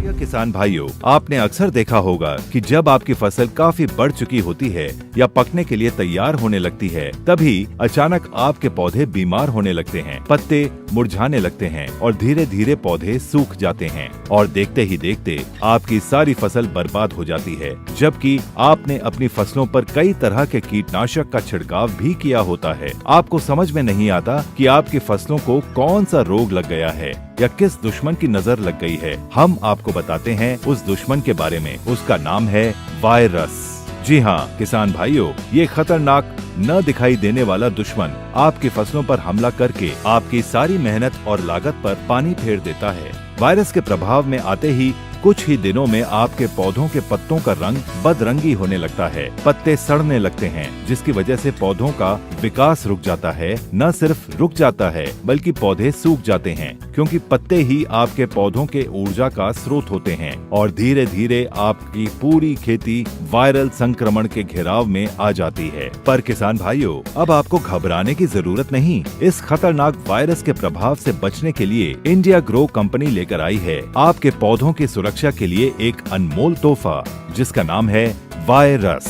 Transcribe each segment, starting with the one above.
प्रिय किसान भाइयों, आपने अक्सर देखा होगा कि जब आपकी फसल काफी बढ़ चुकी होती है या पकने के लिए तैयार होने लगती है, तभी अचानक आपके पौधे बीमार होने लगते हैं, पत्ते मुरझाने लगते हैं और धीरे धीरे पौधे सूख जाते हैं और देखते ही देखते आपकी सारी फसल बर्बाद हो जाती है, जबकि आपने अपनी फसलों पर कई तरह के कीटनाशक का छिड़काव भी किया होता है। आपको समझ में नहीं आता कि आपकी फसलों को कौन सा रोग लग गया है या किस दुश्मन की नजर लग गई है। हम आपको बताते हैं उस दुश्मन के बारे में। उसका नाम है वायरस। जी हाँ किसान भाइयों, ये खतरनाक न दिखाई देने वाला दुश्मन आपकी फसलों पर हमला करके आपकी सारी मेहनत और लागत पर पानी फेर देता है। वायरस के प्रभाव में आते ही कुछ ही दिनों में आपके पौधों के पत्तों का रंग बदरंगी होने लगता है, पत्ते सड़ने लगते हैं, जिसकी वजह से पौधों का विकास रुक जाता है। न सिर्फ रुक जाता है बल्कि पौधे सूख जाते हैं, क्योंकि पत्ते ही आपके पौधों के ऊर्जा का स्रोत होते हैं और धीरे धीरे आपकी पूरी खेती वायरल संक्रमण के घेराव में आ जाती है। पर किसान भाइयों, अब आपको घबराने की जरूरत नहीं। इस खतरनाक वायरस के प्रभाव से बचने के लिए इंडिया ग्रो कंपनी लेकर आई है आपके पौधों की सुरक्षा के लिए एक अनमोल तोहफा, जिसका नाम है वायरस।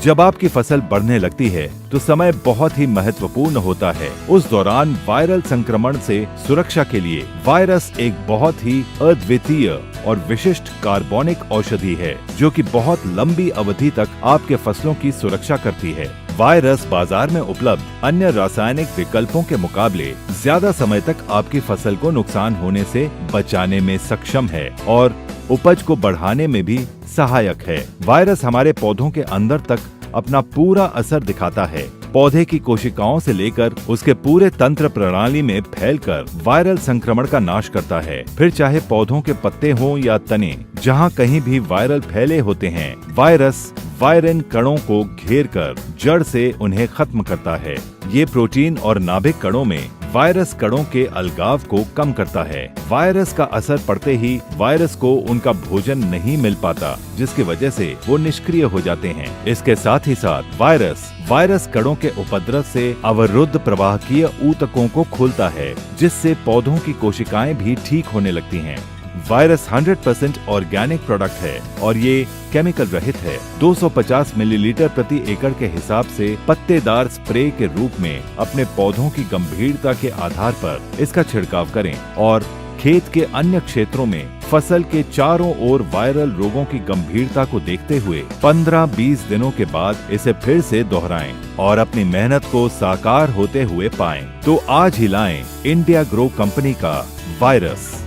जब आपकी फसल बढ़ने लगती है तो समय बहुत ही महत्वपूर्ण होता है। उस दौरान वायरल संक्रमण से सुरक्षा के लिए वायरस एक बहुत ही अद्वितीय और विशिष्ट कार्बनिक औषधि है, जो कि बहुत लंबी अवधि तक आपके फसलों की सुरक्षा करती है। वायरस बाजार में उपलब्ध अन्य रासायनिक विकल्पों के मुकाबले ज्यादा समय तक आपकी फसल को नुकसान होने से बचाने में सक्षम है और उपज को बढ़ाने में भी सहायक है। वायरस हमारे पौधों के अंदर तक अपना पूरा असर दिखाता है। पौधे की कोशिकाओं से लेकर उसके पूरे तंत्र प्रणाली में फैलकर वायरल संक्रमण का नाश करता है। फिर चाहे पौधों के पत्ते हों या तने, जहां कहीं भी वायरल फैले होते हैं, वायरस वायरन कणों को घेर कर जड़ से उन्हें खत्म करता है। ये प्रोटीन और नाभिक कणों में वायरस कणों के अलगाव को कम करता है। वायरस का असर पड़ते ही वायरस को उनका भोजन नहीं मिल पाता, जिसकी वजह से वो निष्क्रिय हो जाते हैं। इसके साथ ही साथ वायरस कणों के उपद्रव से अवरुद्ध प्रवाहकीय ऊतकों को खोलता है, जिससे पौधों की कोशिकाएं भी ठीक होने लगती हैं। वायरस 100% ऑर्गेनिक प्रोडक्ट है और ये केमिकल रहित है। 250 मिलीलीटर प्रति एकड़ के हिसाब से पत्तेदार स्प्रे के रूप में अपने पौधों की गंभीरता के आधार पर इसका छिड़काव करें और खेत के अन्य क्षेत्रों में फसल के चारों ओर वायरल रोगों की गंभीरता को देखते हुए 15-20 दिनों के बाद इसे फिर से दोहराएं और अपनी मेहनत को साकार होते हुए पाएं। तो आज ही लाएं इंडिया ग्रो कंपनी का वायरस।